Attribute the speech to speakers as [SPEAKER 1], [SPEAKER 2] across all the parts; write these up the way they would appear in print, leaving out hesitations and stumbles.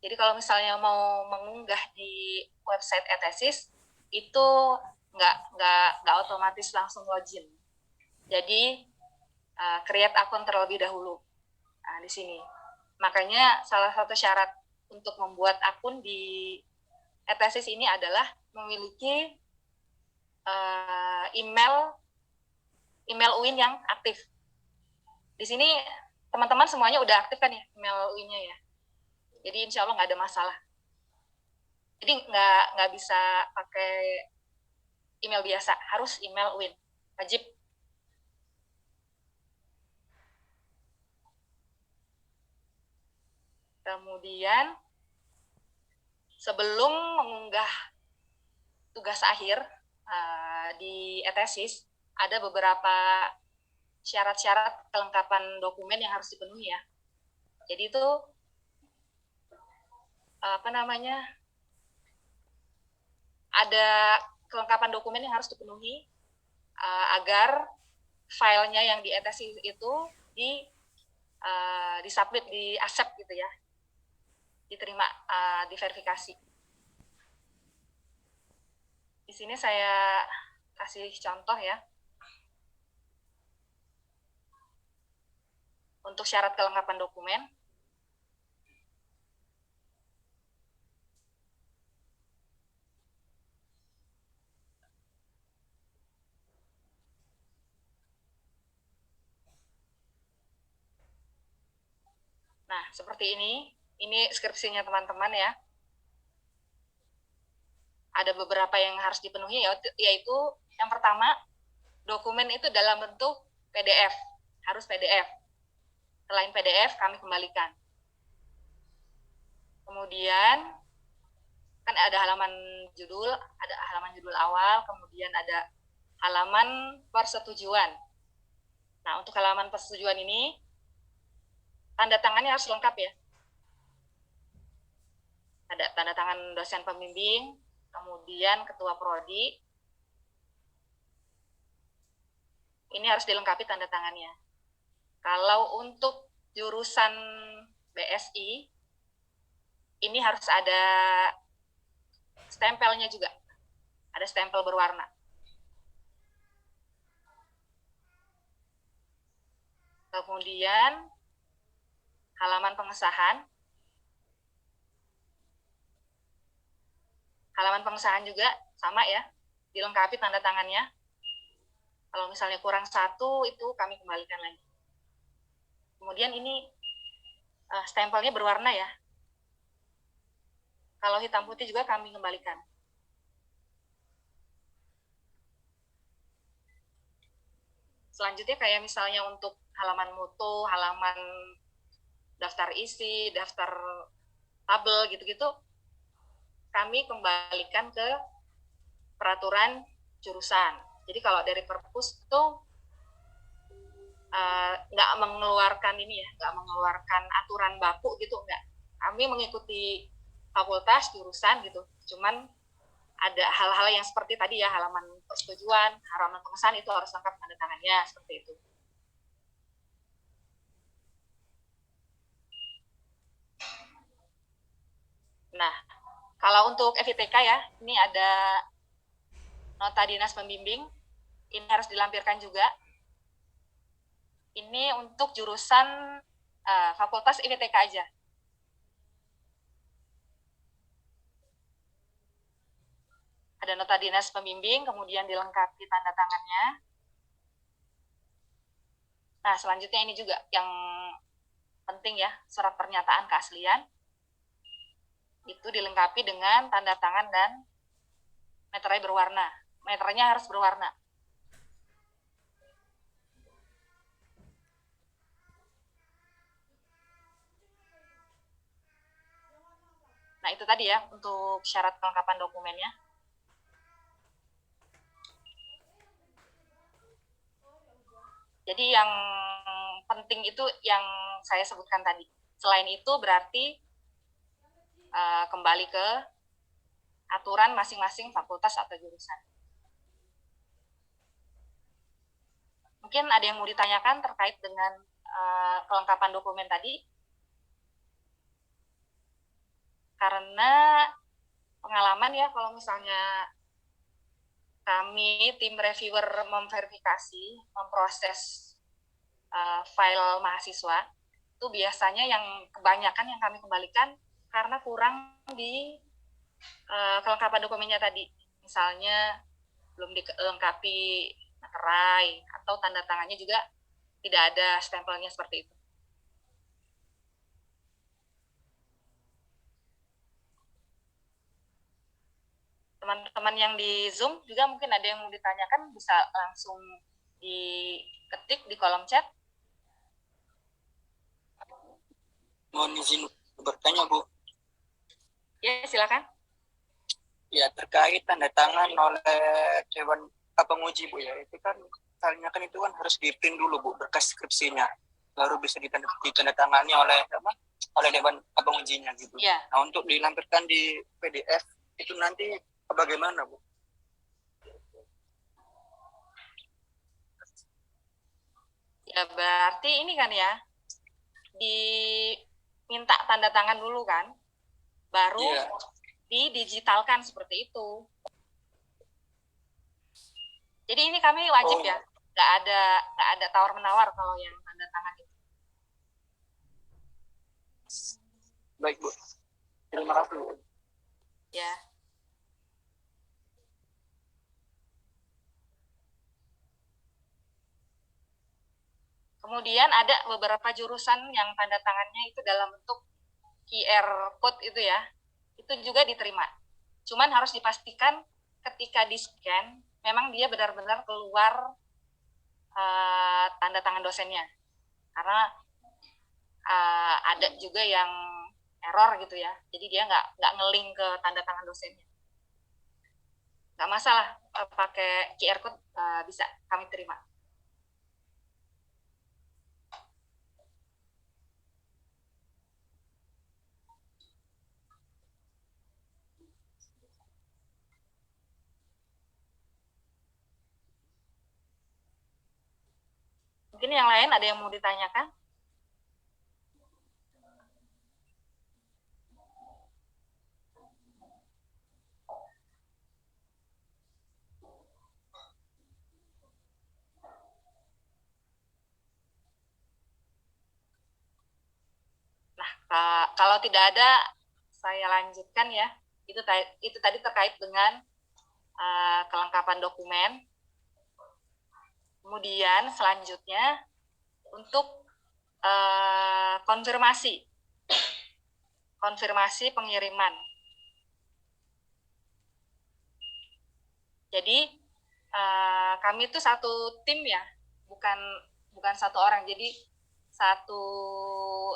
[SPEAKER 1] Jadi kalau misalnya mau mengunggah di website eTesis itu nggak otomatis langsung login. Jadi create akun terlebih dahulu. Nah, di sini. Makanya salah satu syarat untuk membuat akun di eTesis ini adalah memiliki email UIN yang aktif. Di sini teman-teman semuanya udah aktif kan ya email UIN-nya ya. Jadi insya Allah nggak ada masalah. Jadi nggak bisa pakai email biasa, harus email UIN, wajib. Kemudian sebelum mengunggah tugas akhir di eTesis, ada beberapa syarat-syarat kelengkapan dokumen yang harus dipenuhi ya. Jadi itu ada kelengkapan dokumen yang harus dipenuhi agar filenya yang di eTesis itu di-submit, di-accept gitu ya, diterima, diverifikasi. Di sini saya kasih contoh ya. Untuk syarat kelengkapan dokumen, nah seperti ini skripsinya teman-teman ya. Ada beberapa yang harus dipenuhi, yaitu yang pertama, dokumen itu dalam bentuk PDF, harus PDF. Selain PDF, kami kembalikan. Kemudian, kan ada halaman judul awal, kemudian ada halaman persetujuan. Nah, untuk halaman persetujuan ini, tanda tangannya harus lengkap ya. Ada tanda tangan dosen pembimbing, kemudian ketua prodi. Ini harus dilengkapi tanda tangannya. Kalau untuk jurusan BSI, ini harus ada stempelnya juga. Ada stempel berwarna. Kemudian halaman pengesahan. Halaman pengesahan juga sama ya, dilengkapi tanda tangannya. Kalau misalnya kurang satu, itu kami kembalikan lagi. Kemudian ini stempelnya berwarna ya. Kalau hitam putih juga kami kembalikan. Selanjutnya kayak misalnya untuk halaman mutu, halaman daftar isi, daftar tabel gitu-gitu, kami kembalikan ke peraturan jurusan. Jadi kalau dari perpus itu nggak mengeluarkan nggak mengeluarkan aturan baku gitu, nggak. Kami mengikuti fakultas, jurusan gitu. Cuman ada hal-hal yang seperti tadi ya, halaman persetujuan, halaman pengesahan itu harus lengkap tanda tangannya, seperti itu. Nah, kalau untuk FITK ya, ini ada nota dinas pembimbing, ini harus dilampirkan juga. Ini untuk jurusan fakultas FITK aja. Ada nota dinas pembimbing, kemudian dilengkapi tanda tangannya. Nah, selanjutnya ini juga yang penting ya, surat pernyataan keaslian. Itu dilengkapi dengan tanda tangan dan meterai berwarna. Meterainya harus berwarna. Nah, itu tadi ya untuk syarat kelengkapan dokumennya. Jadi yang penting itu yang saya sebutkan tadi. Selain itu berarti kembali ke aturan masing-masing fakultas atau jurusan. Mungkin ada yang mau ditanyakan terkait dengan kelengkapan dokumen tadi? karena pengalaman ya, kalau misalnya kami tim reviewer memproses file mahasiswa, itu biasanya yang kebanyakan yang kami kembalikan karena kurang di kelengkapan dokumennya tadi. Misalnya belum dilengkapi materai, atau tanda tangannya juga tidak ada stempelnya seperti itu. Teman-teman yang di Zoom juga mungkin ada yang mau ditanyakan, bisa langsung diketik di kolom chat.
[SPEAKER 2] Mohon izin bertanya, Bu.
[SPEAKER 1] Ya, silakan.
[SPEAKER 2] Ya, terkait tanda tangan oleh Dewan Penguji, Bu, ya. Itu kan, misalnya kan itu kan harus di-print dulu, Bu, berkas skripsinya. Baru bisa ditandatangani oleh Dewan Pengujinya, gitu.
[SPEAKER 1] Ya.
[SPEAKER 2] Nah, untuk dilampirkan di PDF, itu nanti bagaimana, Bu?
[SPEAKER 1] Ya, berarti ini kan ya, diminta tanda tangan dulu kan, baru didigitalkan seperti itu. Jadi ini kami wajib ya, nggak ada tawar menawar kalau yang tanda tangan itu.
[SPEAKER 2] Baik, Bu. Terima kasih, Bu.
[SPEAKER 1] Ya. Kemudian ada beberapa jurusan yang tanda tangannya itu dalam bentuk QR code itu ya, itu juga diterima. Cuman harus dipastikan ketika di-scan, memang dia benar-benar keluar tanda tangan dosennya. Karena ada juga yang error gitu ya, jadi dia nggak nge-link ke tanda tangan dosennya. Nggak masalah, pakai QR code bisa kami terima. Mungkin yang lain ada yang mau ditanyakan? Nah, kalau tidak ada, saya lanjutkan ya. Itu tadi terkait dengan kelengkapan dokumen. Kemudian selanjutnya untuk konfirmasi pengiriman. Jadi kami itu satu tim ya, bukan satu orang. Jadi satu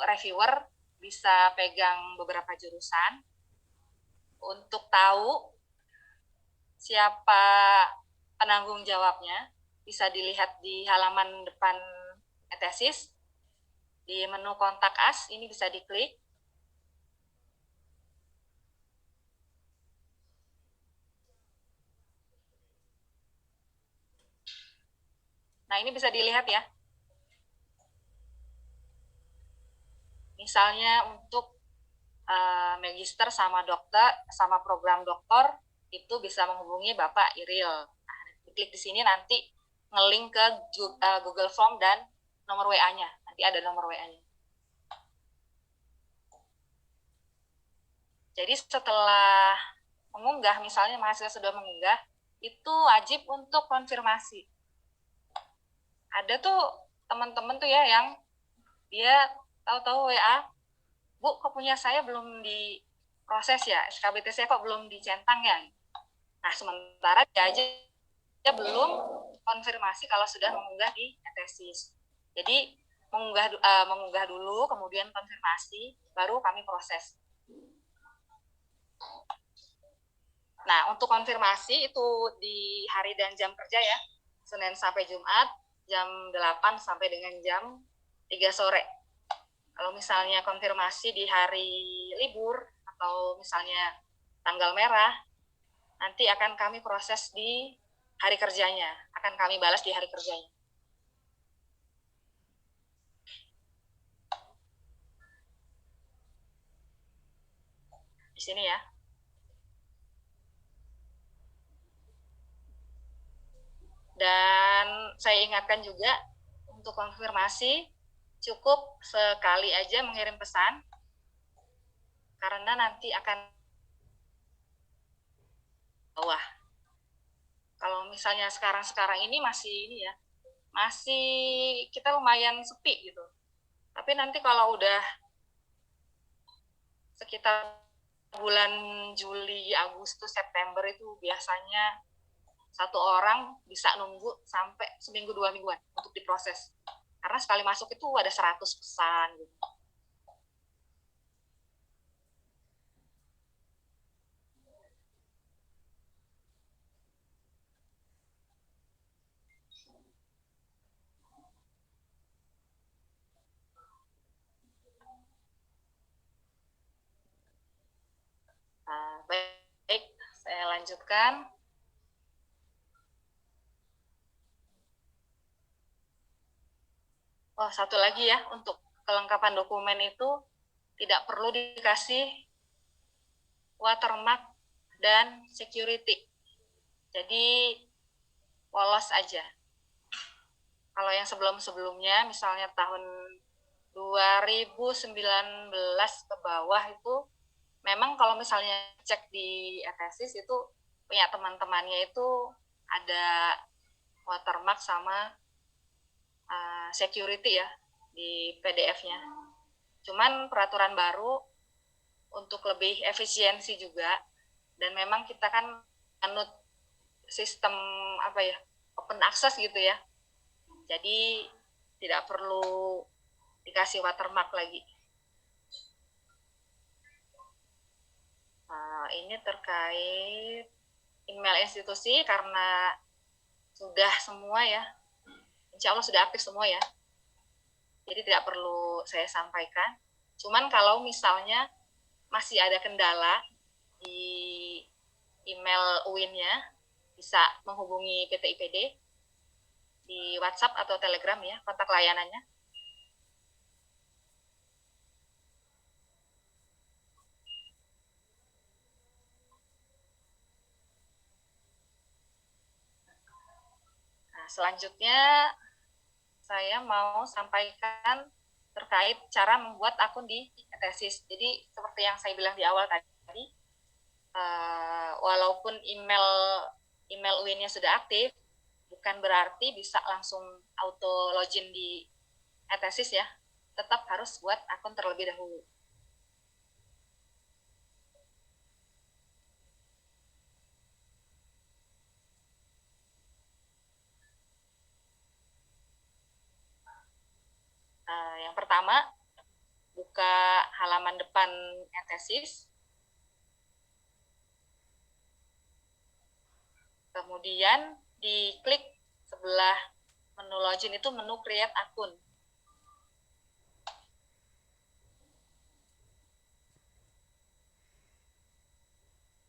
[SPEAKER 1] reviewer bisa pegang beberapa jurusan untuk tahu siapa penanggung jawabnya. Bisa dilihat di halaman depan tesis, di menu kontak us, ini bisa diklik. Nah, ini bisa dilihat ya. Misalnya untuk magister sama dokter, sama program doktor, itu bisa menghubungi Bapak Iril. Nah, klik di sini nanti nge-link ke Google Form dan nomor WA-nya. Nanti ada nomor WA-nya. Jadi setelah mengunggah, misalnya mahasiswa sudah mengunggah, itu wajib untuk konfirmasi. Ada tuh teman-teman tuh ya yang dia tahu-tahu WA, Bu, kok punya saya belum diproses ya, SKBT saya kok belum dicentang ya. Nah, sementara dia belum konfirmasi kalau sudah mengunggah di tesis. Jadi mengunggah dulu, kemudian konfirmasi, baru kami proses. Nah, untuk konfirmasi itu di hari dan jam kerja ya, Senin sampai Jumat, jam 8 sampai dengan jam 3 sore. Kalau misalnya konfirmasi di hari libur, atau misalnya tanggal merah, nanti akan kami proses di hari kerjanya, akan kami balas di hari kerjanya. di sini ya. Dan saya ingatkan juga untuk konfirmasi cukup sekali aja mengirim pesan karena nanti akan bawah. Kalau misalnya sekarang ini masih kita lumayan sepi gitu. Tapi nanti kalau udah sekitar bulan Juli, Agustus, September itu biasanya satu orang bisa nunggu sampai seminggu 2 mingguan untuk diproses. Karena sekali masuk itu ada 100 pesan gitu. Baik, saya lanjutkan. Oh, satu lagi ya, untuk kelengkapan dokumen itu tidak perlu dikasih watermark dan security. Jadi, polos aja. Kalau yang sebelum-sebelumnya, misalnya tahun 2019 ke bawah itu, memang kalau misalnya cek di eTesis itu punya teman-temannya itu ada watermark sama security ya di PDF-nya. Cuman peraturan baru untuk lebih efisiensi juga, dan memang kita kan anut sistem open access gitu ya. Jadi tidak perlu dikasih watermark lagi. Ini terkait email institusi karena sudah semua ya, insya Allah sudah aktif semua ya, jadi tidak perlu saya sampaikan. Cuman kalau misalnya masih ada kendala di email UIN-nya, bisa menghubungi PT IPD di WhatsApp atau Telegram ya, kontak layanannya. Nah, selanjutnya saya mau sampaikan terkait cara membuat akun di eTesis. Jadi seperti yang saya bilang di awal tadi, walaupun email UIN-nya sudah aktif, bukan berarti bisa langsung auto login di eTesis ya. Tetap harus buat akun terlebih dahulu. Yang pertama, buka halaman depan eTesis. Kemudian diklik sebelah menu login itu menu create akun.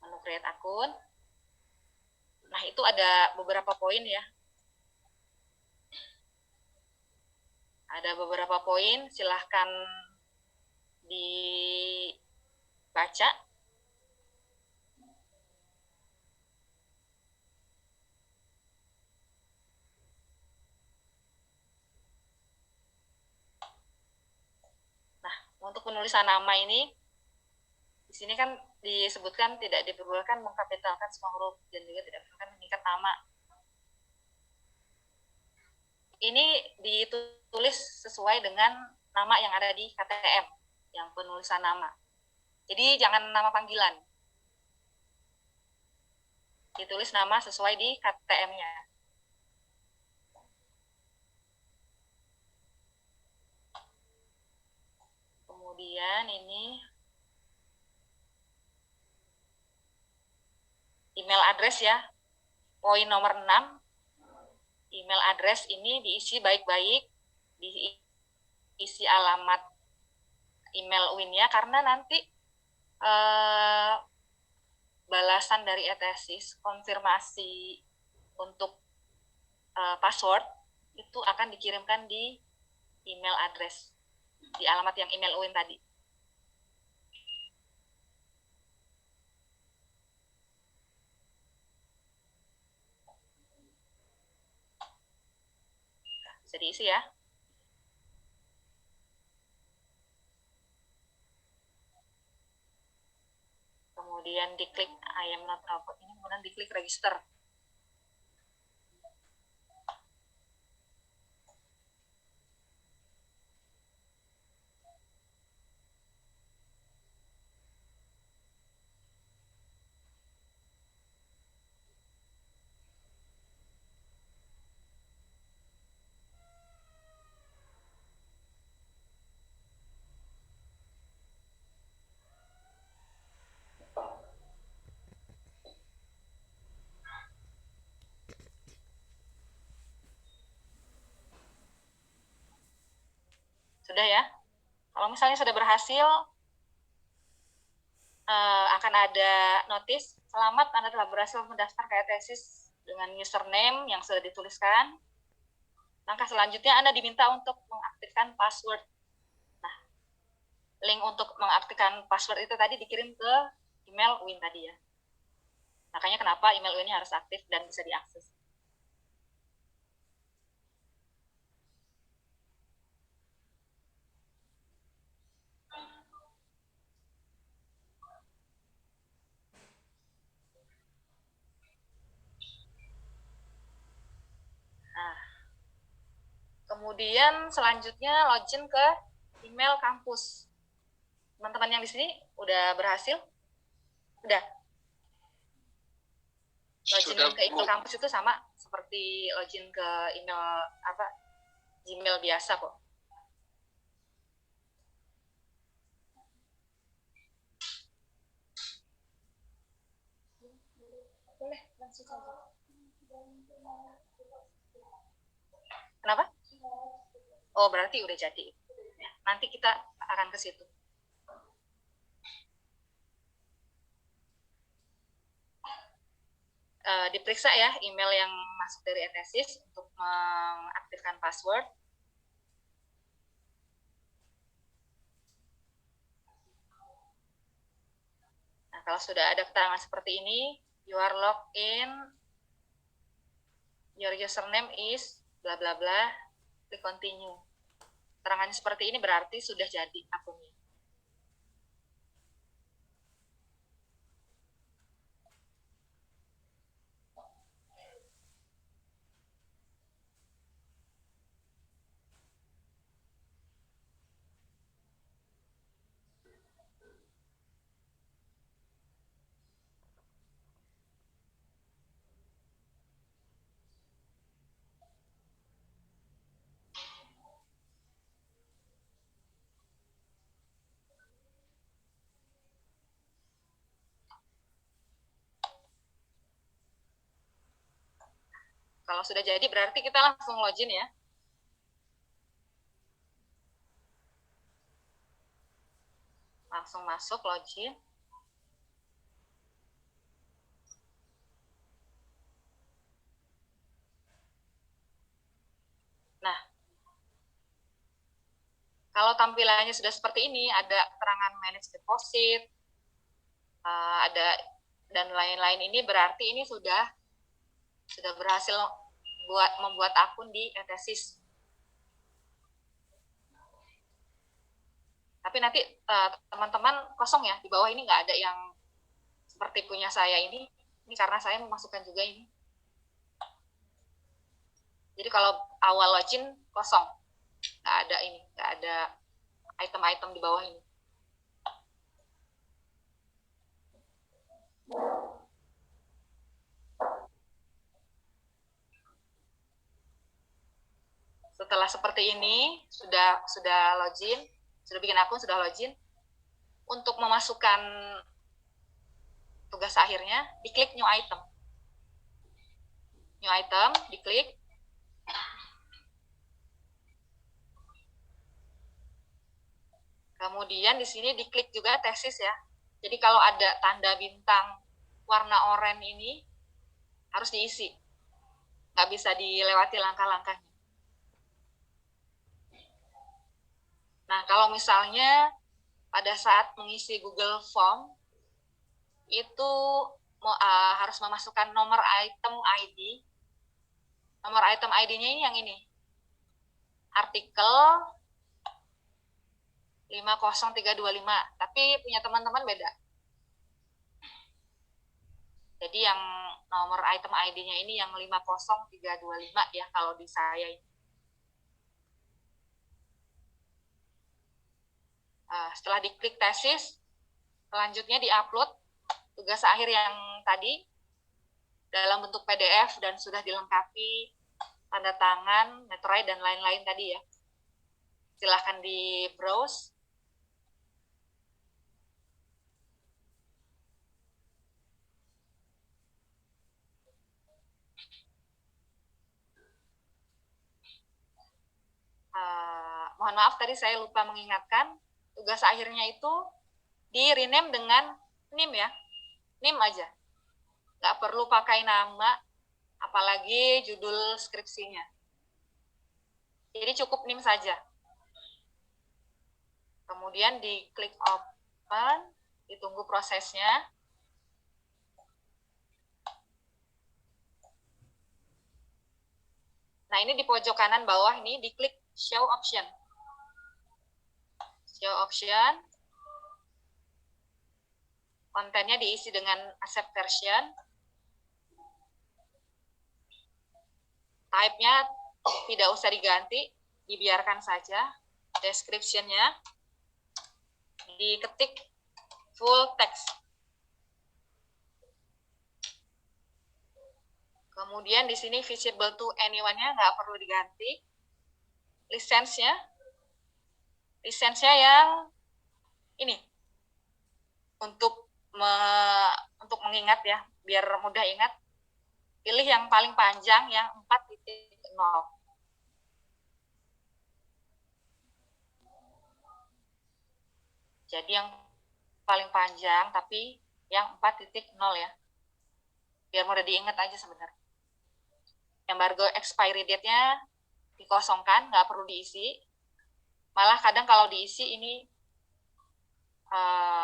[SPEAKER 1] Menu create akun. Nah, itu ada beberapa poin ya. Ada beberapa poin, silahkan dibaca. Nah, untuk penulisan nama ini, di sini kan disebutkan tidak diperbolehkan mengkapitalkan semua huruf dan juga tidak diperbolehkan meningkat nama. Ini ditulis sesuai dengan nama yang ada di KTM, yang penulisan nama. Jadi jangan nama panggilan. Ditulis nama sesuai di KTM-nya. Kemudian ini email address ya. Poin nomor 6. Email address ini diisi baik-baik, diisi alamat email UIN-nya, karena nanti balasan dari eTesis, konfirmasi untuk password, itu akan dikirimkan di email address, di alamat yang email UIN tadi. Bisa diisi ya. Kemudian diklik I am not robot ini, kemudian diklik register. Sudah ya. Kalau misalnya sudah berhasil, akan ada notis, selamat Anda telah berhasil mendaftar ke tesis dengan username yang sudah dituliskan. Langkah selanjutnya Anda diminta untuk mengaktifkan password. Nah, link untuk mengaktifkan password itu tadi dikirim ke email UIN tadi ya. Makanya kenapa email UIN harus aktif dan bisa diakses. Nah, kemudian selanjutnya login ke email kampus. Teman-teman yang di sini udah berhasil? Udah? Login ke email kampus itu sama seperti login ke email Gmail biasa kok. Boleh, langsung saja. Kenapa? Oh, berarti udah jadi. Ya, nanti kita akan ke situ. Diperiksa ya email yang masuk dari eTesis untuk mengaktifkan password. Nah, kalau sudah ada keterangan seperti ini, you are logged in, your username is bla bla bla, klik continue. Keterangan seperti ini berarti sudah jadi akunnya. Kalau sudah jadi berarti kita langsung login ya. Langsung masuk login. Nah, kalau tampilannya sudah seperti ini, ada keterangan manage deposit, ada dan lain-lain, ini berarti ini sudah berhasil membuat akun di eTesis. Tapi nanti teman-teman kosong ya, di bawah ini nggak ada yang seperti punya saya ini karena saya memasukkan juga ini. Jadi kalau awal login kosong, nggak ada item-item di bawah ini. Setelah seperti ini, sudah login, sudah bikin akun, sudah login, untuk memasukkan tugas akhirnya, diklik new item. New item, diklik. Kemudian di sini diklik juga tesis ya. Jadi kalau ada tanda bintang warna oranye ini, harus diisi. Nggak bisa dilewati langkah-langkahnya. Nah, kalau misalnya pada saat mengisi Google Form, itu harus memasukkan nomor item ID. Nomor item ID-nya ini yang ini. artikel 50325, tapi punya teman-teman beda. Jadi yang nomor item ID-nya ini yang 50325 ya kalau di saya ini. Setelah diklik tesis, selanjutnya diupload tugas akhir yang tadi dalam bentuk PDF dan sudah dilengkapi tanda tangan, meterai, dan lain-lain tadi ya. Silahkan di browse. Mohon maaf tadi saya lupa mengingatkan, tugas akhirnya itu di rename dengan NIM ya, NIM aja. Nggak perlu pakai nama, apalagi judul skripsinya. Jadi cukup NIM saja. Kemudian diklik open, ditunggu prosesnya. Nah ini di pojok kanan bawah ini diklik show option. Show option. Kontennya diisi dengan accept version. Type-nya tidak usah diganti, dibiarkan saja. Description-nya diketik full text. Kemudian di sini visible to anyone-nya nggak perlu diganti. Lisensinya yang ini untuk mengingat ya, biar mudah ingat. Pilih yang paling panjang yang 4.0. Jadi yang paling panjang tapi yang 4.0 ya. Biar mudah diingat aja sebenarnya. Embargo expiry date-nya dikosongkan, nggak perlu diisi. Malah kadang kalau diisi ini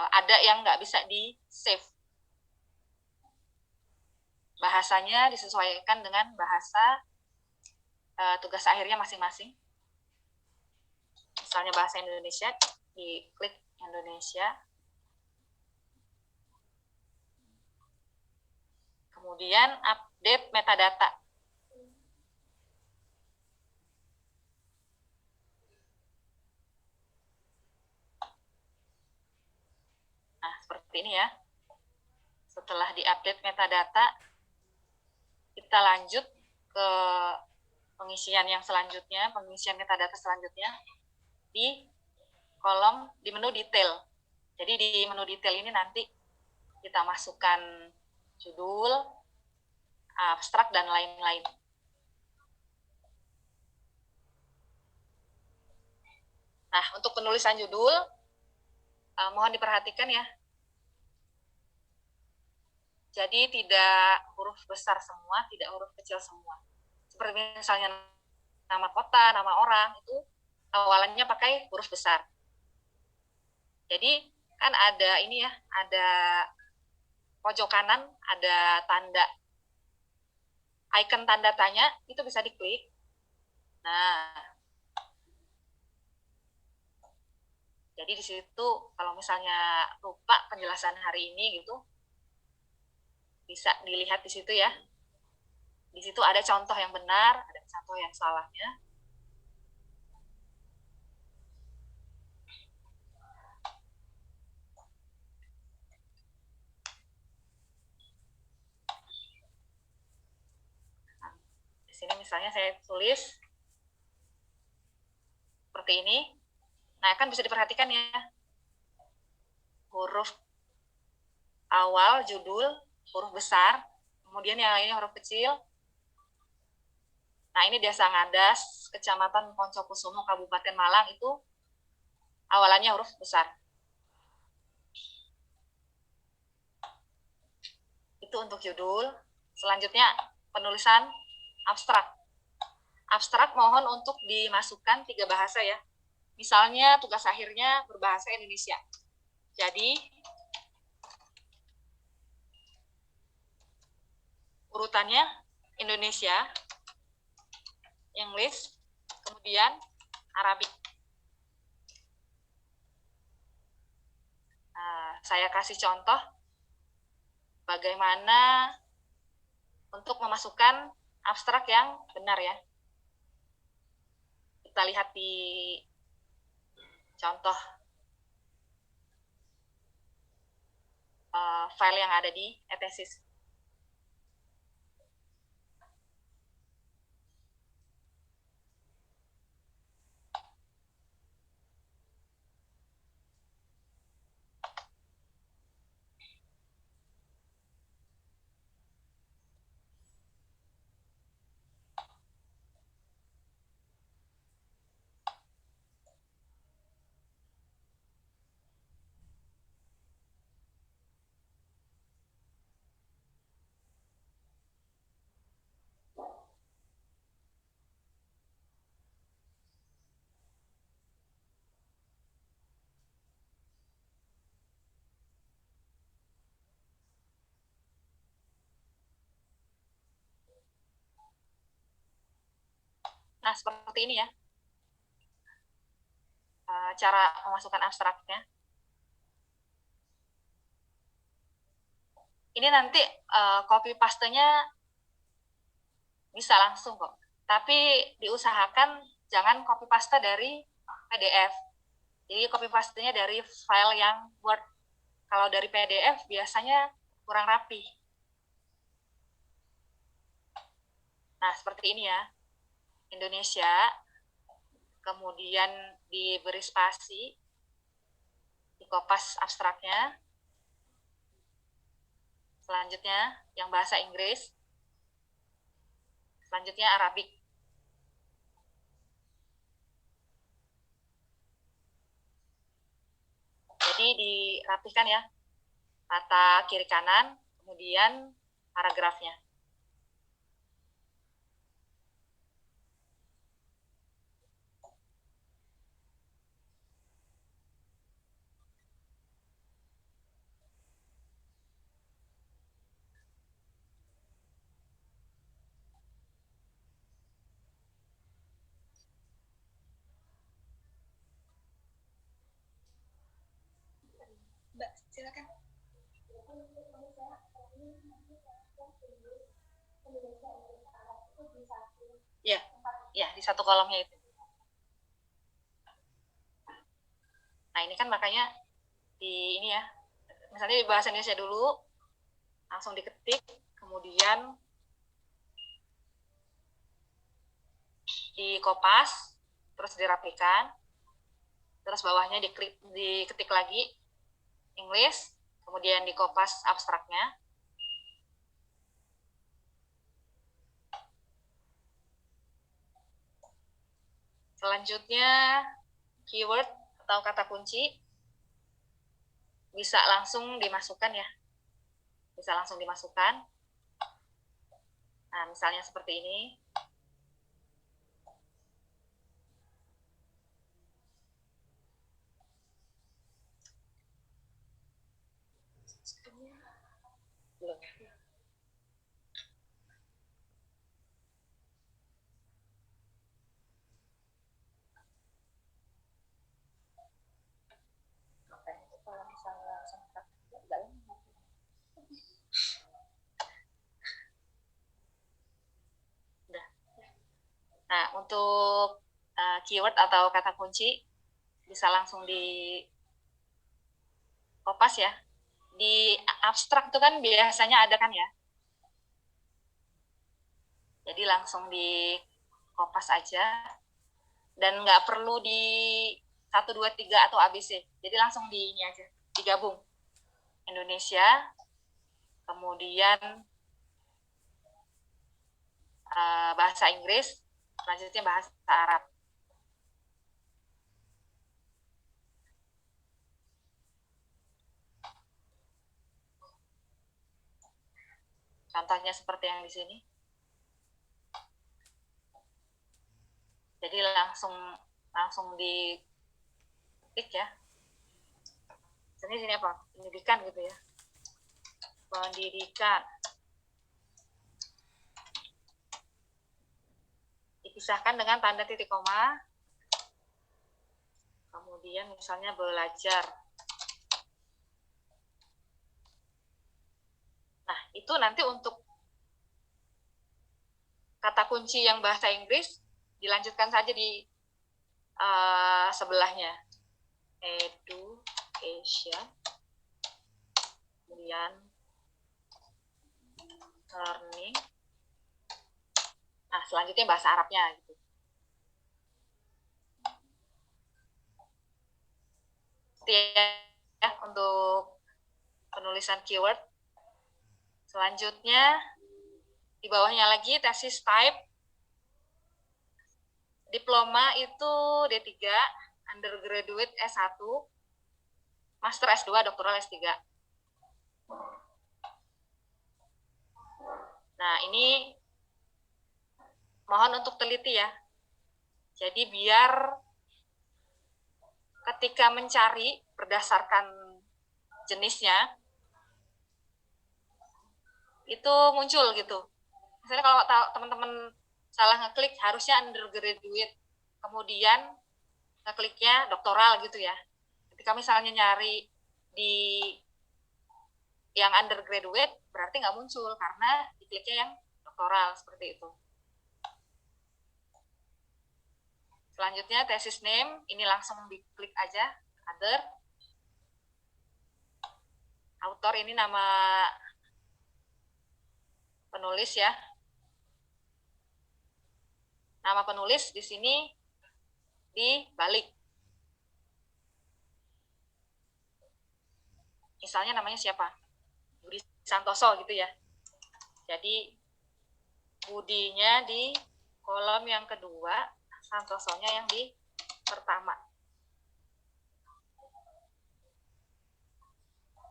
[SPEAKER 1] ada yang nggak bisa di-save. Bahasanya disesuaikan dengan bahasa tugas akhirnya masing-masing. Misalnya bahasa Indonesia, diklik Indonesia. Kemudian update metadata. Nah, seperti ini ya. Setelah diupdate metadata, kita lanjut ke pengisian yang selanjutnya, pengisian metadata selanjutnya di menu detail. Jadi di menu detail ini nanti kita masukkan judul, abstrak, dan lain-lain. Nah, untuk penulisan judul, mohon diperhatikan ya. Jadi tidak huruf besar semua, tidak huruf kecil semua. Seperti misalnya nama kota, nama orang, itu awalannya pakai huruf besar. Jadi kan ada ini ya, ada pojok kanan, ada tanda, icon tanda tanya, itu bisa diklik. Nah, jadi di situ kalau misalnya lupa penjelasan hari ini gitu, bisa dilihat di situ ya. Di situ ada contoh yang benar, ada contoh yang salahnya. Nah, di sini misalnya saya tulis seperti ini. Nah, kan bisa diperhatikan ya. Huruf awal judul huruf besar, kemudian yang lainnya huruf kecil. Nah, ini Desa Ngadas, Kecamatan Poncokusumo, Kabupaten Malang, itu awalannya huruf besar. Itu untuk judul. Selanjutnya penulisan abstrak. Abstrak mohon untuk dimasukkan 3 bahasa ya. Misalnya tugas akhirnya berbahasa Indonesia. Jadi urutannya Indonesia, English, kemudian Arabik. Saya kasih contoh bagaimana untuk memasukkan abstrak yang benar ya. Kita lihat di contoh file yang ada di eThesis. Nah, seperti ini ya, cara memasukkan abstraknya. Ini nanti copy paste-nya bisa langsung kok. Tapi diusahakan jangan copy paste dari PDF. Jadi copy paste-nya dari file yang Word. Kalau dari PDF biasanya kurang rapi. Nah, seperti ini ya. Indonesia, kemudian diberi spasi, dikopas abstraknya. Selanjutnya yang bahasa Inggris. Selanjutnya Arabik. Jadi dirapikan ya, kata kiri kanan, kemudian paragrafnya. Mbak, silakan. Ya, ya di satu kolomnya itu. Nah, ini kan makanya di ini ya, misalnya di bahasa Indonesia dulu, langsung diketik, kemudian dikopas, terus dirapikan, terus bawahnya diketik lagi English, kemudian dikopas abstraknya. Selanjutnya keyword atau kata kunci bisa langsung dimasukkan ya. Bisa langsung dimasukkan. Nah, misalnya seperti ini. Belum. Nah, untuk keyword atau kata kunci bisa langsung di kopas ya. Di abstrak itu kan biasanya ada kan ya. Jadi langsung di kopas aja. Dan nggak perlu di 1, 2, 3 atau ABC. Jadi langsung di ini aja, digabung. Indonesia, kemudian bahasa Inggris, selanjutnya bahasa Arab. Contohnya seperti yang di sini. Jadi langsung diketik ya. Sini apa? Pendidikan gitu ya. Pendidikan. Dipisahkan dengan tanda titik koma. Kemudian misalnya belajar. Nah, itu nanti untuk kata kunci yang bahasa Inggris dilanjutkan saja di sebelahnya. Education. Kemudian learning. Nah, selanjutnya bahasa Arabnya gitu. Ya, untuk penulisan keyword. Selanjutnya di bawahnya lagi tesis type. Diploma itu D3, undergraduate S1, master S2, doktoral S3. Nah, ini mohon untuk teliti ya. Jadi biar ketika mencari berdasarkan jenisnya, itu muncul gitu. Misalnya kalau teman-teman salah ngeklik, harusnya undergraduate, kemudian ngekliknya doktoral gitu ya. Ketika misalnya nyari di yang undergraduate, berarti nggak muncul, karena dikliknya yang doktoral, seperti itu. Selanjutnya thesis name, ini langsung diklik aja, other. Author ini nama penulis ya. Nama penulis di sini dibalik. Misalnya namanya siapa? Budi Santoso gitu ya. Jadi Budinya di kolom yang kedua, Santosonya yang di pertama.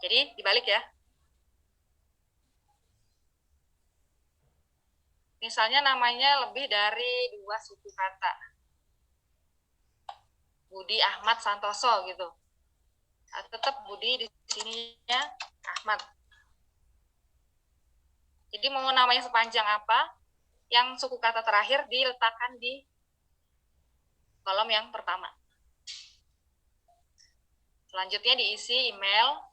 [SPEAKER 1] Jadi dibalik ya. Misalnya namanya lebih dari 2 suku kata. Budi Ahmad Santoso gitu. Tetap Budi di sininya Ahmad. Jadi mau namanya sepanjang apa, yang suku kata terakhir diletakkan di kolom yang pertama. Selanjutnya diisi email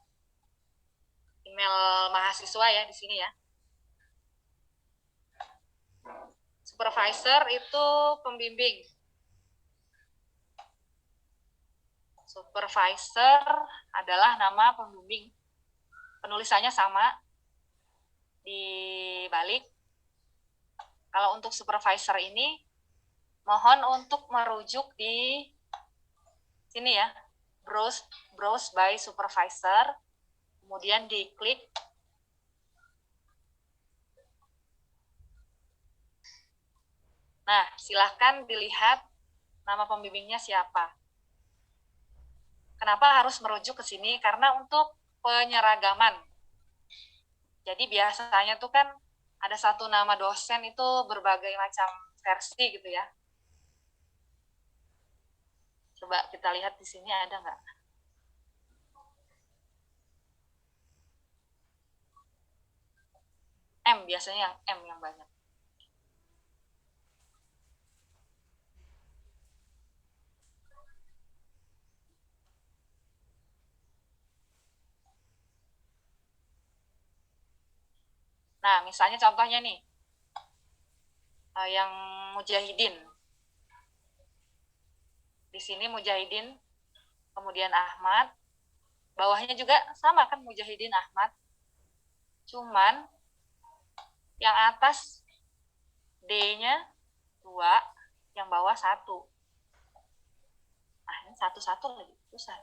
[SPEAKER 1] mahasiswa ya di sini ya. Supervisor itu pembimbing. Supervisor adalah nama pembimbing. Penulisannya sama dibalik. Kalau untuk supervisor ini, mohon untuk merujuk di sini ya, browse by supervisor, kemudian diklik. Nah, silahkan dilihat nama pembimbingnya siapa. Kenapa harus merujuk ke sini? Karena untuk penyeragaman. Jadi biasanya tuh kan ada satu nama dosen itu berbagai macam versi gitu ya. Coba kita lihat di sini ada nggak? M, biasanya yang M yang banyak. Nah, misalnya contohnya nih, yang Mujahidin. Di sini Mujahidin, kemudian Ahmad. Bawahnya juga sama kan, Mujahidin Ahmad. Cuman yang atas D-nya 2, yang bawah 1. Nah, ini 1-1 lagi, susah.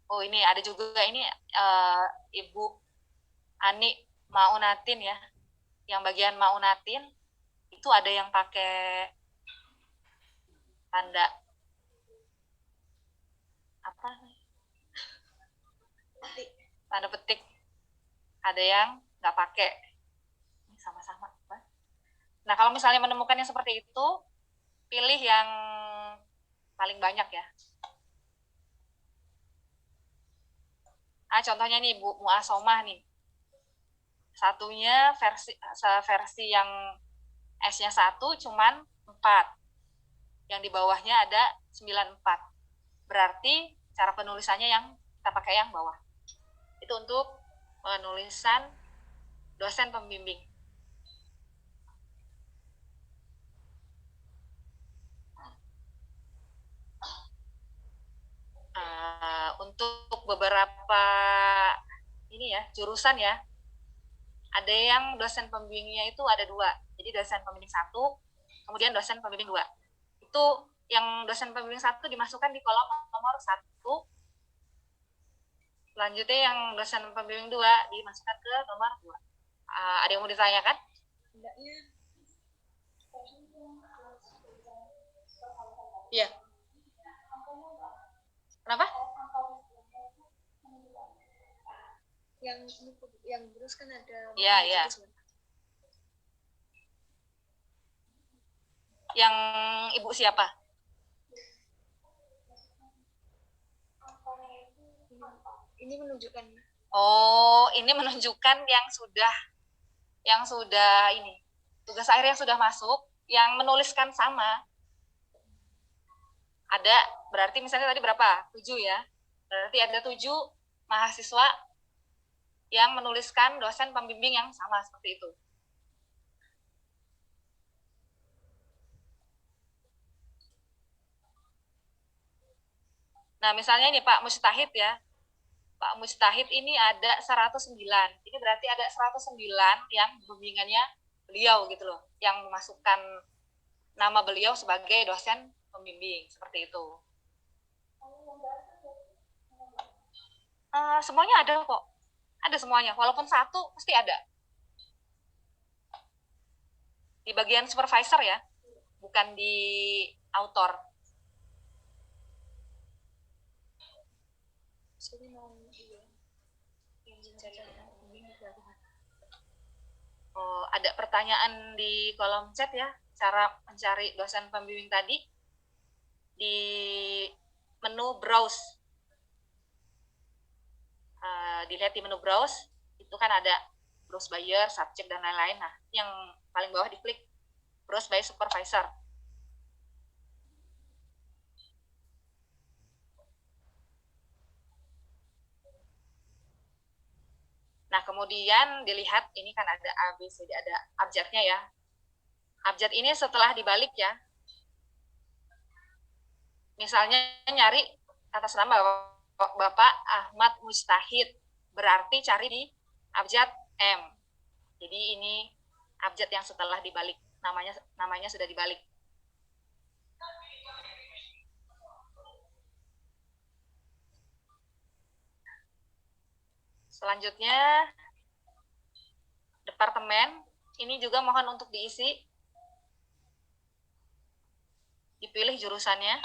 [SPEAKER 1] Oh, ini ada juga ini Ibu Ani Maunatin ya. Yang bagian Maunatin itu ada yang pakai tanda apa? Tanda petik. Ada yang nggak pakai. Ini sama-sama. Nah, kalau misalnya menemukan yang seperti itu, pilih yang paling banyak ya. Contohnya nih Bu Muasomah nih. Satunya versi yang S-nya 1 cuman 4. yang di bawahnya ada 94. Berarti cara penulisannya yang kita pakai yang bawah. Itu untuk penulisan dosen pembimbing. Untuk beberapa ini ya, jurusan ya, ada yang dosen pembimbingnya itu ada 2. Jadi dosen pembimbing 1, kemudian dosen pembimbing 2. Itu yang dosen pembimbing 1 dimasukkan di kolom nomor 1. Selanjutnya yang dosen pembimbing 2 dimasukkan ke nomor 2. Ada yang mau ditanyakan? Iya. Kenapa?
[SPEAKER 3] Yang terus kan ada.
[SPEAKER 1] Iya. Yang ibu siapa?
[SPEAKER 3] Ini menunjukkan.
[SPEAKER 1] Oh, ini menunjukkan yang sudah ini tugas akhir yang sudah masuk, yang menuliskan sama. Ada, berarti misalnya tadi berapa? 7 ya. Berarti ada 7 mahasiswa yang menuliskan dosen pembimbing yang sama seperti itu. Nah, misalnya ini Pak Mustahid ya. Pak Mustahid ini ada 109. Ini berarti ada 109 yang bimbingannya beliau gitu loh, yang memasukkan nama beliau sebagai dosen pembimbing, seperti itu. Semuanya ada kok. Ada semuanya, walaupun 1 pasti ada. Di bagian supervisor ya, bukan di author. Ada pertanyaan di kolom chat ya, cara mencari dosen pembimbing tadi di menu browse. Dilihat di menu browse, itu kan ada browse by year, subject, dan lain-lain. Nah, yang paling bawah diklik browse by supervisor. Nah, kemudian dilihat, ini kan ada ABCD, ada abjadnya ya. Abjad ini setelah dibalik ya. Misalnya nyari atas nama Bapak Ahmad Mustahid, berarti cari di abjad M. Jadi ini abjad yang setelah dibalik, namanya sudah dibalik. Selanjutnya, departemen, ini juga mohon untuk diisi. Dipilih jurusannya.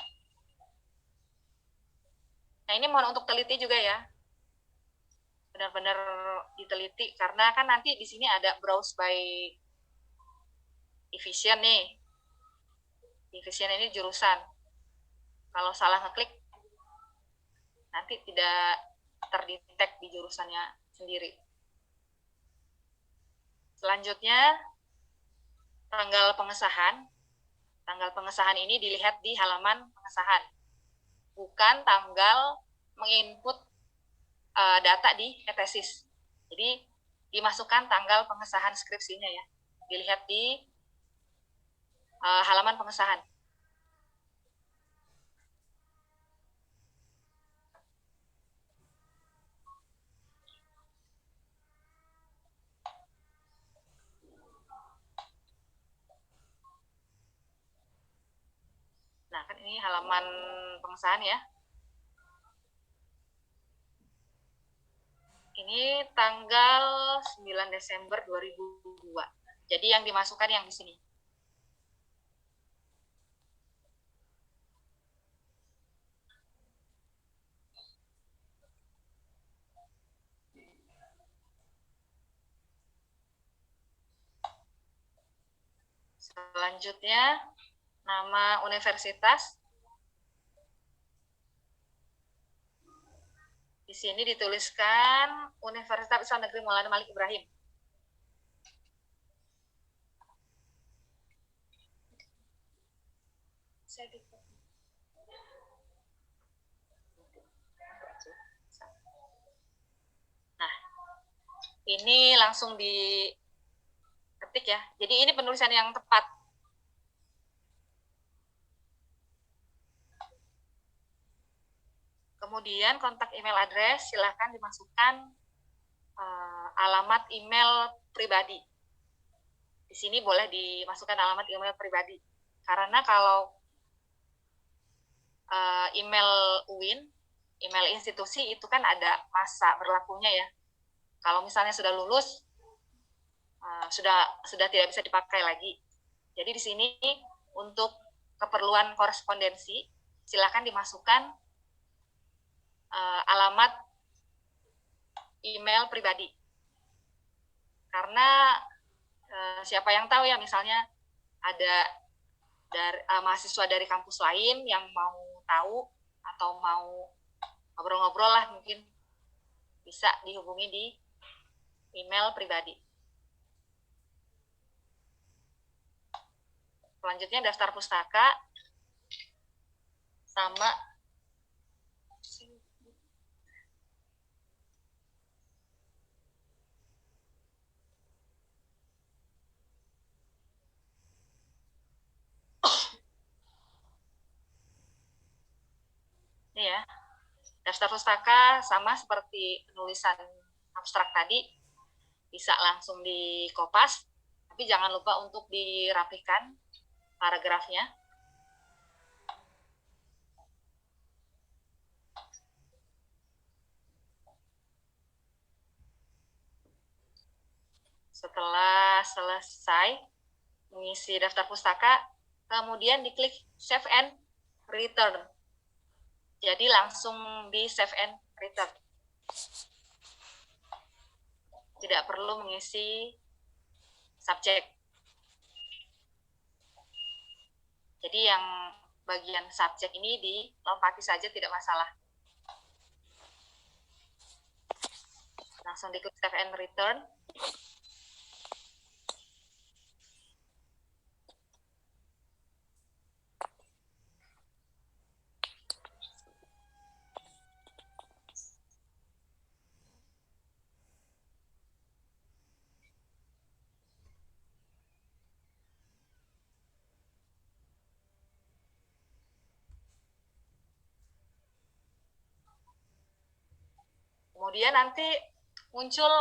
[SPEAKER 1] Nah, ini mohon untuk teliti juga ya. Benar-benar diteliti, karena kan nanti di sini ada browse by division nih. Division ini jurusan. Kalau salah ngeklik, nanti tidak terdetek di jurusannya sendiri. Selanjutnya, tanggal pengesahan. Tanggal pengesahan ini dilihat di halaman pengesahan, bukan tanggal menginput data di tesis. Jadi dimasukkan tanggal pengesahan skripsinya ya, dilihat di halaman pengesahan. Nah, kan ini halaman pengesahan ya. Ini tanggal 9 Desember 2002. Jadi yang dimasukkan yang di sini. Selanjutnya, nama universitas. Di sini dituliskan Universitas Islam Negeri Maulana Malik Ibrahim.
[SPEAKER 3] Saya di
[SPEAKER 1] Nah, ini langsung diketik ya. Jadi ini penulisan yang tepat. Kemudian kontak email address silahkan dimasukkan alamat email pribadi. Di sini boleh dimasukkan alamat email pribadi. Karena kalau email UIN, email institusi itu kan ada masa berlakunya ya. Kalau misalnya sudah lulus, sudah tidak bisa dipakai lagi. Jadi di sini untuk keperluan korespondensi, silakan dimasukkan alamat email pribadi. Karena siapa yang tahu ya, misalnya ada mahasiswa dari kampus lain yang mau tahu atau mau ngobrol-ngobrol lah, mungkin bisa dihubungi di email pribadi. Selanjutnya daftar pustaka sama ini ya. Daftar pustaka sama seperti penulisan abstrak tadi, bisa langsung di kopas, tapi jangan lupa untuk dirapikan paragrafnya. Setelah selesai mengisi daftar pustaka, kemudian diklik Save and Return. Jadi langsung di Save and Return. Tidak perlu mengisi subjek. Jadi yang bagian subjek ini dilompati saja, tidak masalah. Langsung diklik Save and Return. Kemudian nanti muncul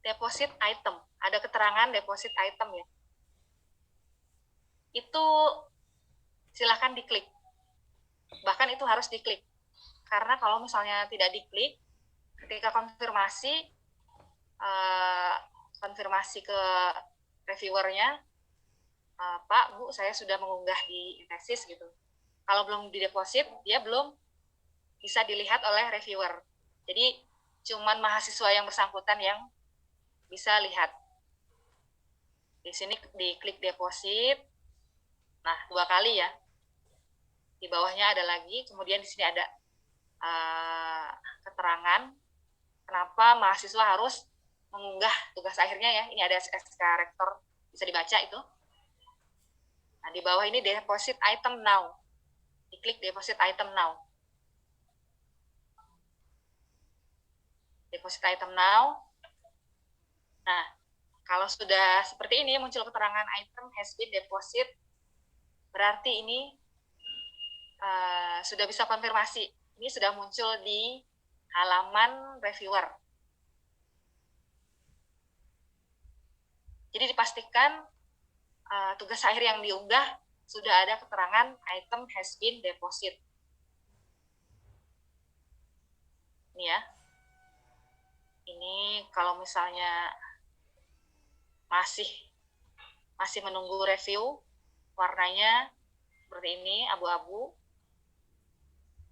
[SPEAKER 1] deposit item. Ada keterangan deposit item ya. Itu silahkan diklik. Bahkan itu harus diklik. Karena kalau misalnya tidak diklik, ketika konfirmasi ke reviewernya, Pak, Bu, saya sudah mengunggah di tesis gitu. Kalau belum dideposit, dia belum bisa dilihat oleh reviewer. Jadi cuman mahasiswa yang bersangkutan yang bisa lihat. Di sini diklik deposit. Nah, 2 kali ya. Di bawahnya ada lagi, kemudian di sini ada keterangan kenapa mahasiswa harus mengunggah tugas akhirnya ya. Ini ada SK Rektor, bisa dibaca itu. Nah, di bawah ini deposit item now. Diklik deposit item now. Deposit item now. Nah, kalau sudah seperti ini muncul keterangan item has been deposit, berarti ini sudah bisa konfirmasi. Ini sudah muncul di halaman reviewer. Jadi dipastikan tugas akhir yang diunggah sudah ada keterangan item has been deposit. Ini ya. Ini kalau misalnya masih menunggu review, warnanya seperti ini, abu-abu.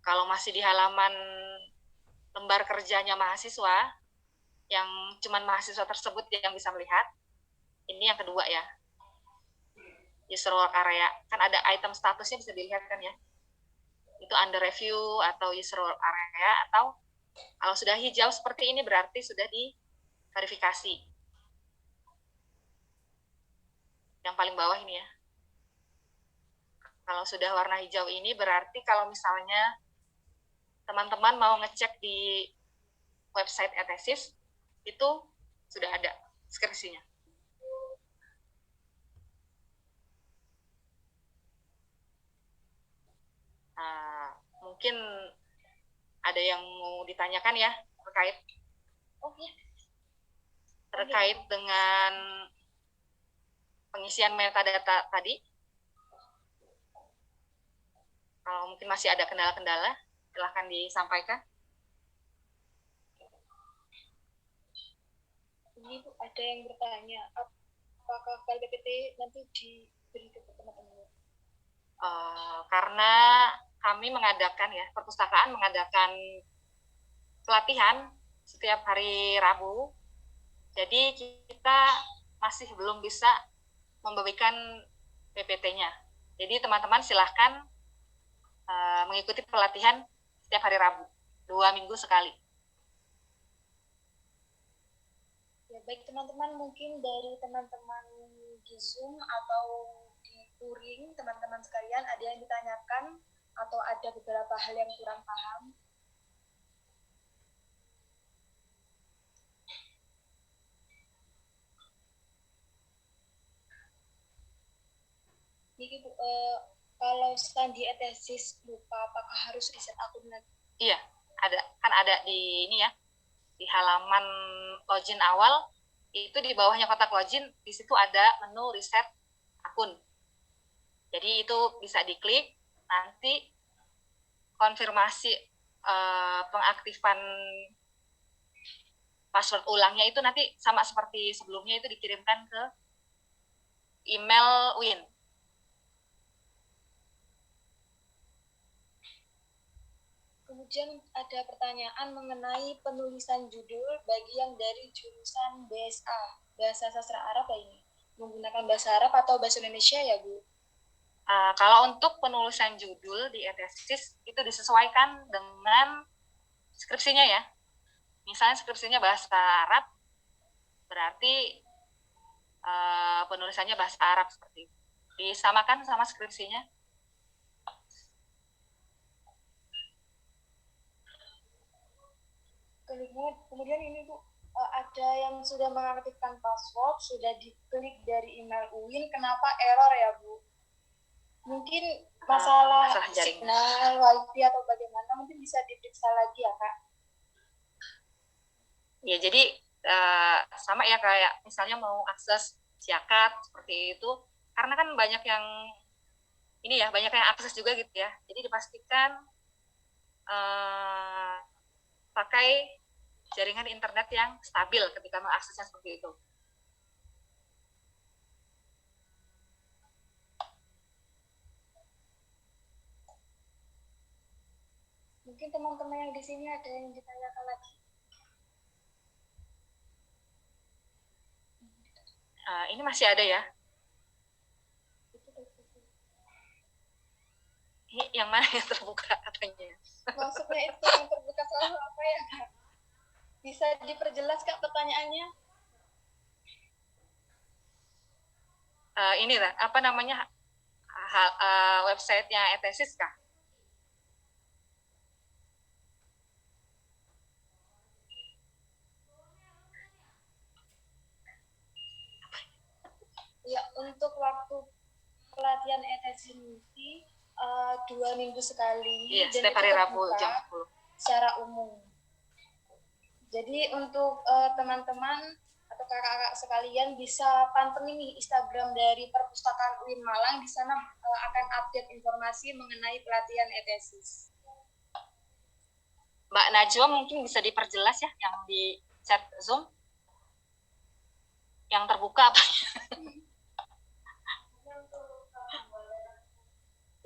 [SPEAKER 1] Kalau masih di halaman lembar kerjanya mahasiswa, yang cuman mahasiswa tersebut yang bisa melihat, ini yang kedua ya. User work area, kan ada item statusnya bisa dilihat kan ya. Itu under review atau user work area, atau kalau sudah hijau seperti ini berarti sudah diverifikasi. Yang paling bawah ini ya. Kalau sudah warna hijau ini berarti kalau misalnya teman-teman mau ngecek di website eTesis, itu sudah ada skripsinya. Mungkin ada yang mau ditanyakan ya terkait dengan pengisian metadata tadi. Kalau mungkin masih ada kendala-kendala, silahkan disampaikan.
[SPEAKER 3] Ini Bu, ada yang bertanya, apakah file PPT nanti diberi ke teman-teman?
[SPEAKER 1] Karena kami mengadakan ya, perpustakaan mengadakan pelatihan setiap hari Rabu, jadi kita masih belum bisa membagikan PPT-nya. Jadi teman-teman silahkan mengikuti pelatihan setiap hari Rabu, 2 minggu sekali.
[SPEAKER 3] Ya baik teman-teman, mungkin dari teman-teman di Zoom atau di Turing, teman-teman sekalian ada yang ditanyakan atau ada beberapa hal yang kurang paham? Ini Bu, kalau studi eTesis lupa, apakah harus reset akun lagi?
[SPEAKER 1] Iya, ada di ini ya, di halaman login awal, itu di bawahnya kotak login, di situ ada menu reset akun. Jadi itu bisa diklik, nanti konfirmasi pengaktifan password ulangnya itu nanti sama seperti sebelumnya, itu dikirimkan ke email Win.
[SPEAKER 3] Kemudian ada pertanyaan mengenai penulisan judul bagi yang dari jurusan BSA, Bahasa Sastra Arab ya ini. Menggunakan bahasa Arab atau bahasa Indonesia ya Bu?
[SPEAKER 1] Kalau untuk penulisan judul di eTesis itu disesuaikan dengan skripsinya ya. Misalnya skripsinya bahasa Arab, berarti penulisannya bahasa Arab seperti itu. Disamakan sama skripsinya.
[SPEAKER 3] Kemudian ini Bu, ada yang sudah mengaktifkan password, sudah diklik dari email UIN, kenapa error ya Bu? Mungkin masalah signal, wifi atau bagaimana, mungkin bisa diperiksa lagi ya Kak?
[SPEAKER 1] Ya jadi sama ya, kayak misalnya mau akses Siakat seperti itu, karena kan banyak yang ini ya, banyak yang akses juga gitu ya. Jadi dipastikan pakai jaringan internet yang stabil ketika mengaksesnya seperti itu.
[SPEAKER 3] Mungkin teman-teman yang di sini ada yang ditanyakan lagi.
[SPEAKER 1] Ini masih ada ya. Ini yang mana yang terbuka katanya?
[SPEAKER 3] Maksudnya itu yang terbuka selalu apa ya Kak? Bisa diperjelas Kak pertanyaannya?
[SPEAKER 1] Ini lah, apa namanya, websitenya eTesis kah?
[SPEAKER 3] Ya, untuk waktu pelatihan eTesis ini 2 minggu sekali.
[SPEAKER 1] Iya,
[SPEAKER 3] dan
[SPEAKER 1] setiap hari Rabu jam 10.
[SPEAKER 3] Secara umum. Jadi untuk teman-teman atau kakak-kakak sekalian bisa pantengin nih Instagram dari Perpustakaan UIN Malang, di sana akan update informasi mengenai pelatihan eTesis.
[SPEAKER 1] Mbak Najwa mungkin bisa diperjelas ya yang di chat Zoom yang terbuka apa?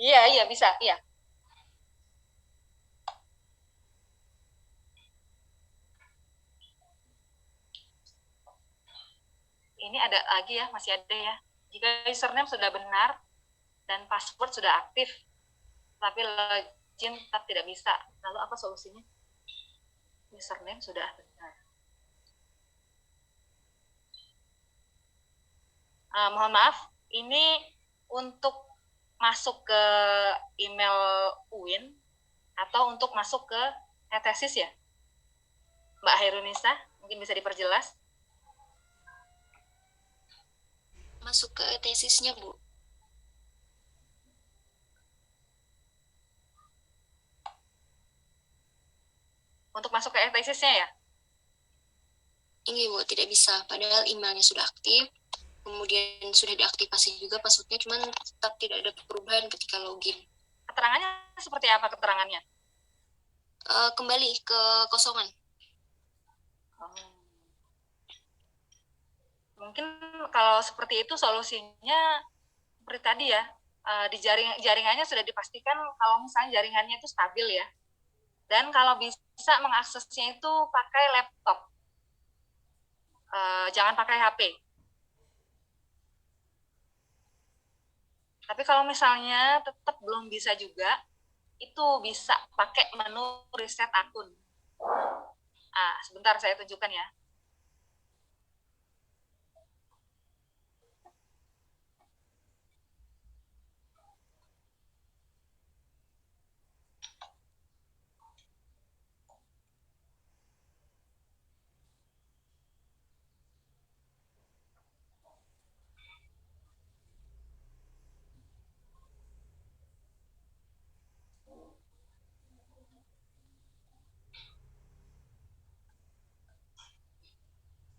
[SPEAKER 1] Iya bisa, iya. Ini ada lagi ya, masih ada ya. Jika username sudah benar dan password sudah aktif, tapi login tetap tidak bisa, lalu apa solusinya? Username sudah benar. Mohon maaf, ini untuk masuk ke email UIN atau untuk masuk ke tesis ya? Mbak Hairunisa, mungkin bisa diperjelas?
[SPEAKER 4] Masuk ke tesisnya, Bu.
[SPEAKER 1] Untuk masuk ke tesisnya ya?
[SPEAKER 4] Ini, Bu, tidak bisa. Padahal emailnya sudah aktif, kemudian sudah diaktifasi juga passwordnya, cuman tetap tidak ada perubahan ketika login.
[SPEAKER 1] Keterangannya seperti apa keterangannya?
[SPEAKER 4] Kembali ke kosongan.
[SPEAKER 1] Mungkin kalau seperti itu solusinya seperti tadi ya, di jaringannya sudah dipastikan kalau misalnya jaringannya itu stabil ya. Dan kalau bisa mengaksesnya itu pakai laptop, jangan pakai HP. Tapi kalau misalnya tetap belum bisa juga, itu bisa pakai menu reset akun. Sebentar saya tunjukkan ya.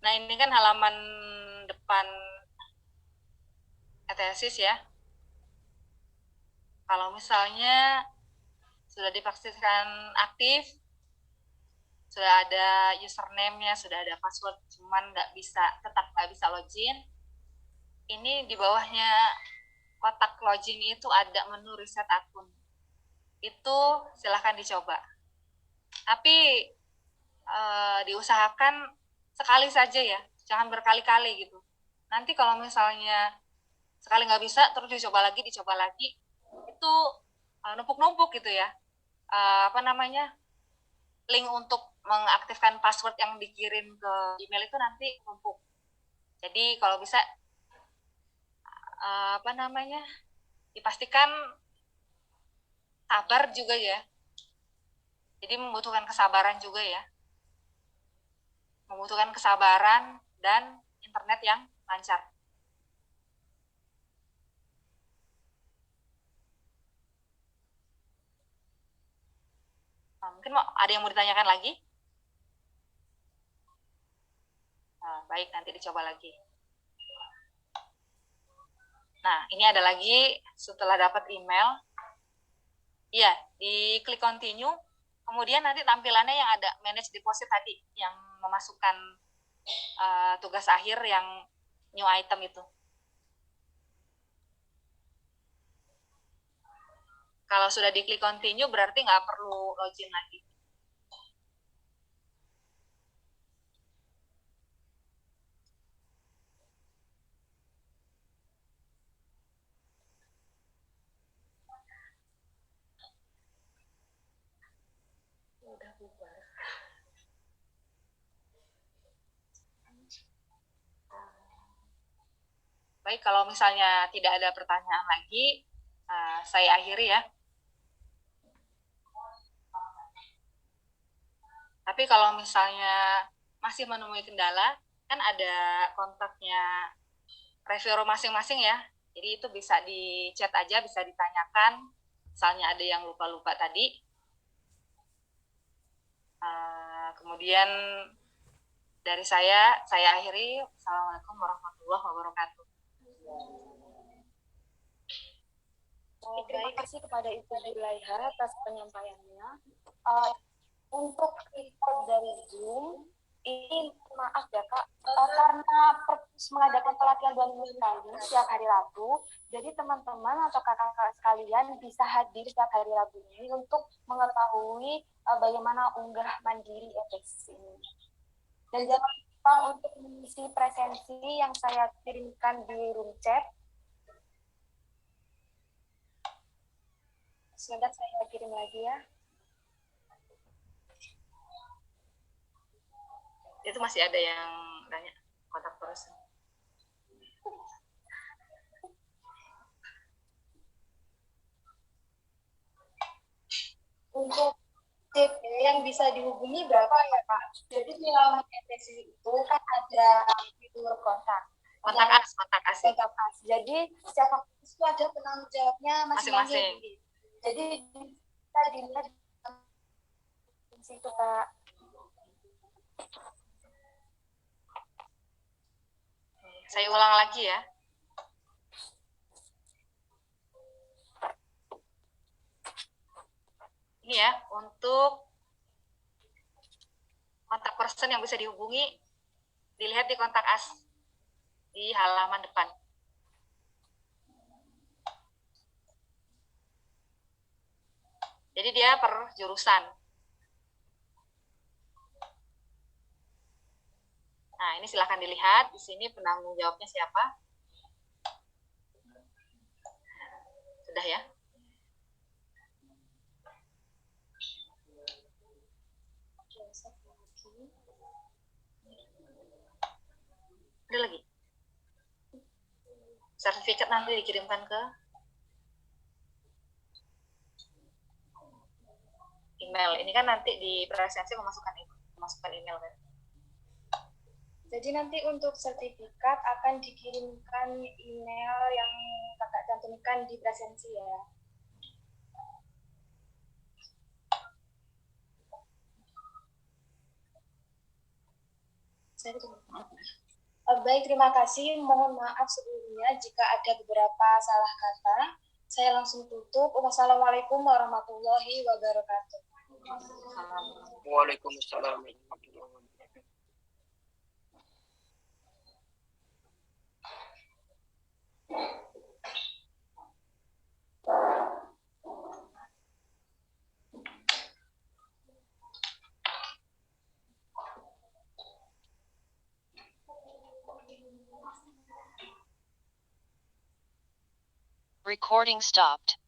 [SPEAKER 1] Nah, ini kan halaman depan ETSIS ya. Kalau misalnya sudah dipastikan aktif, sudah ada username-nya, sudah ada password, cuman tetap nggak bisa login, ini di bawahnya kotak login itu ada menu reset akun. Itu silahkan dicoba. Tapi diusahakan sekali saja ya, jangan berkali-kali gitu. Nanti kalau misalnya sekali nggak bisa, terus dicoba lagi, itu numpuk-numpuk gitu ya. Link untuk mengaktifkan password yang dikirim ke email itu nanti numpuk. Jadi kalau bisa dipastikan sabar juga ya. Jadi membutuhkan kesabaran juga ya. Membutuhkan kesabaran dan internet yang lancar. Mungkin ada yang mau ditanyakan lagi? Baik, nanti dicoba lagi. Nah, ini ada lagi setelah dapat email. Iya, diklik continue. Kemudian nanti tampilannya yang ada manage deposit tadi, yang memasukkan tugas akhir yang new item itu. Kalau sudah diklik continue, berarti nggak perlu login lagi. Udah bubar. Baik, kalau misalnya tidak ada pertanyaan lagi, saya akhiri ya. Tapi kalau misalnya masih menemui kendala, kan ada kontaknya reviewer masing-masing ya. Jadi itu bisa di chat aja, bisa ditanyakan. Misalnya ada yang lupa-lupa tadi. Kemudian dari saya akhiri. Assalamualaikum warahmatullahi wabarakatuh.
[SPEAKER 3] Terima kasih kepada Ibu Zulaiha atas penyampaiannya. Untuk record dari Zoom, ini maaf ya Kak, karena mengadakan pelatihan 2 minggu sekali setiap hari Rabu, jadi teman-teman atau kakak-kakak sekalian bisa hadir setiap hari Rabu ini untuk mengetahui bagaimana unggah mandiri ETS ini. Dan jangan lupa untuk mengisi presensi yang saya kirimkan di room chat. Sebentar saya kirim lagi ya.
[SPEAKER 1] Itu masih ada yang tanya kontak person.
[SPEAKER 3] Untuk TP yang bisa dihubungi berapa ya Pak? Jadi di halaman ETC itu kan ada fitur kontak.
[SPEAKER 1] Kontak as.
[SPEAKER 3] Kontak as. Jadi setiap fakultas itu ada penanggung jawabnya masing-masing. Jadi kita dilihat di situ Pak.
[SPEAKER 1] Saya ulang lagi ya. Ini ya, untuk kontak person yang bisa dihubungi, dilihat di kontak as di halaman depan. Jadi dia per jurusan. Nah, ini silahkan dilihat. Di sini penanggung jawabnya siapa. Sudah ya? Ada lagi? Sertifikat nanti dikirimkan ke email. Ini kan nanti di presensi memasukkan email kan?
[SPEAKER 3] Jadi nanti untuk sertifikat akan dikirimkan email yang kakak cantumkan di presensi ya. Baik, terima kasih. Mohon maaf sebelumnya jika ada beberapa salah kata. Saya langsung tutup. Wassalamualaikum warahmatullahi wabarakatuh.
[SPEAKER 2] Waalaikumsalam warahmatullahi wabarakatuh.
[SPEAKER 5] Recording stopped.